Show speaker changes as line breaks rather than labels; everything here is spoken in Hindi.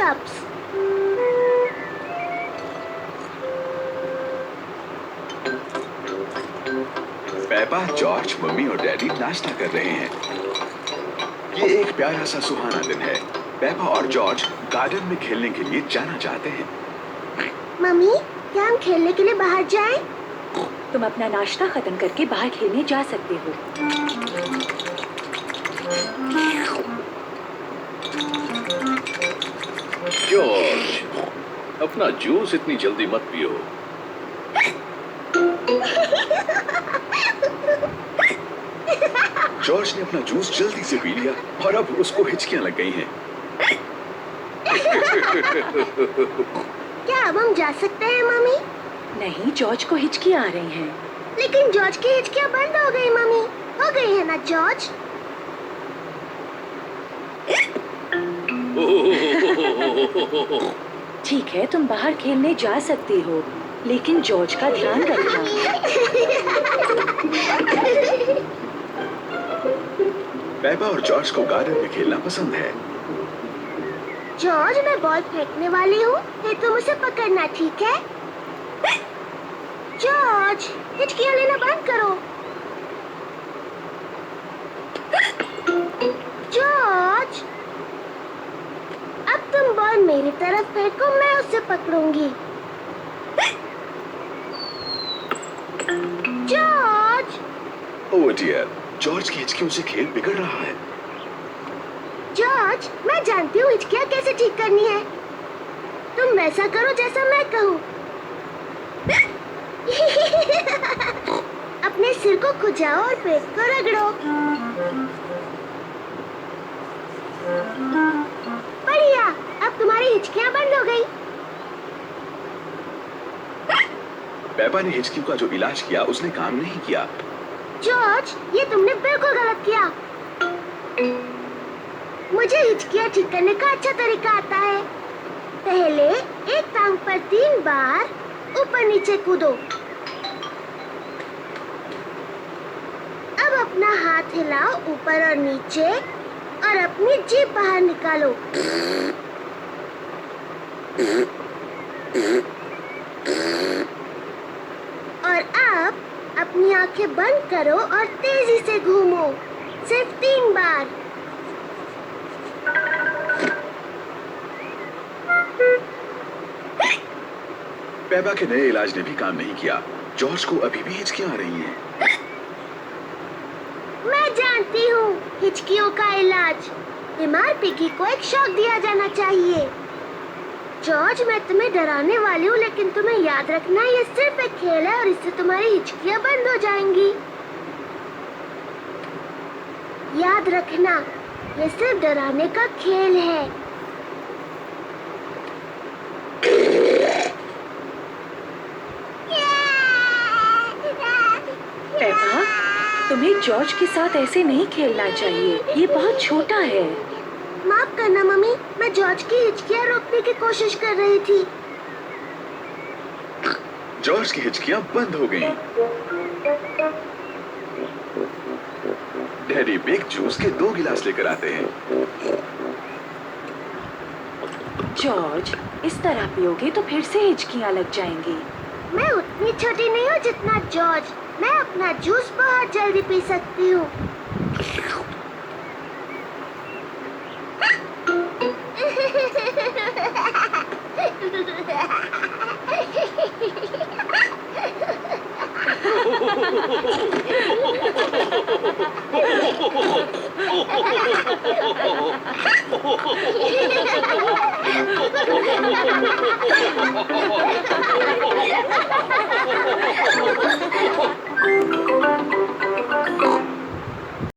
कप्स।
पेपा, जॉर्ज, मम्मी और डैडी नाश्ता कर रहे हैं। ये एक प्यारा सा सुहाना दिन है। पेपा और जॉर्ज गार्डन में खेलने के लिए जाना चाहते हैं।
मम्मी, क्या हम खेलने के लिए बाहर जाएं?
तुम अपना नाश्ता खत्म करके बाहर खेलने जा सकते हो।
जॉर्ज, अपना जूस इतनी जल्दी मत पियो।
जॉर्ज ने अपना जूस जल्दी से पी लिया और अब उसको हिचकियां लग गई हैं।
क्या अब हम जा सकते हैं मम्मी?
नहीं, जॉर्ज को हिचकियां आ रही हैं।
लेकिन जॉर्ज की हिचकियां बंद हो गई मम्मी। हो गई है ना जॉर्ज?
ठीक है, तुम बाहर खेलने जा सकती हो, लेकिन जॉर्ज का ध्यान रखना।
पेपा और जॉर्ज को गार्डन में खेलना पसंद है।
जॉर्ज, मैं बॉल फेंकने वाली हूँ, फिर तुम उसे पकड़ना, ठीक है? जॉर्ज, हिचकियां लेना बंद करो। जॉर्ज, अब तुम बॉल मेरी तरफ फेंको, मैं उसे पकड़ूंगी। जॉर्ज!
ओह डियर, जॉर्ज की हिचकियों से खेल बिगड़ रहा है।
जॉर्ज, मैं जानती हूँ हिचकियां कैसे ठीक करनी है। तुम वैसा करो जैसा मैं कहूँ। अपने सिर को खुजाओ और पेट को रगड़ो। बढ़िया, अब तुम्हारी हिचकियां बंद हो गई।
पेपा ने हिचकियों का जो इलाज किया उसने काम नहीं किया।
जॉर्ज, ये तुमने बिल्कुल गलत किया। मुझे हिचकियां ठीक करने का अच्छा तरीका आता है। पहले एक टांग पर 3 बार ऊपर नीचे कूदो। अब अपना हाथ हिलाओ ऊपर और नीचे और अपनी जीभ बाहर निकालो। और अब अपनी आंखें बंद करो और तेजी से घूमो, सिर्फ 3 बार।
पेपा के नए इलाज ने भी काम नहीं किया। जॉर्ज को अभी भी हिचकियां आ रही हैं।
मैं जानती हूँ हिचकियों का इलाज। बीमार पिगी को एक शॉक दिया जाना चाहिए। जॉर्ज, मैं तुम्हें डराने वाली हूँ, लेकिन तुम्हें याद रखना ये सिर्फ एक खेल है और इससे तुम्हारी हिचकियां बंद हो जाएंगी। याद रखना, ये सिर्फ डराने का खेल है।
पेपा, तुम्हें जॉर्ज के साथ ऐसे नहीं खेलना चाहिए, ये बहुत छोटा है।
माफ करना मम्मी, मैं जॉर्ज की हिचकियां रोकने की कोशिश कर रही थी।
जॉर्ज की हिचकियां बंद हो गईं। डैडी बिग जूस के 2 गिलास लेकर आते हैं।
जॉर्ज, इस तरह पियोगे तो फिर से हिचकियां लग जाएंगी।
मैं उतनी छोटी नहीं हूँ जितना जॉर्ज। मैं अपना जूस बहुत जल्दी पी सकती हूँ।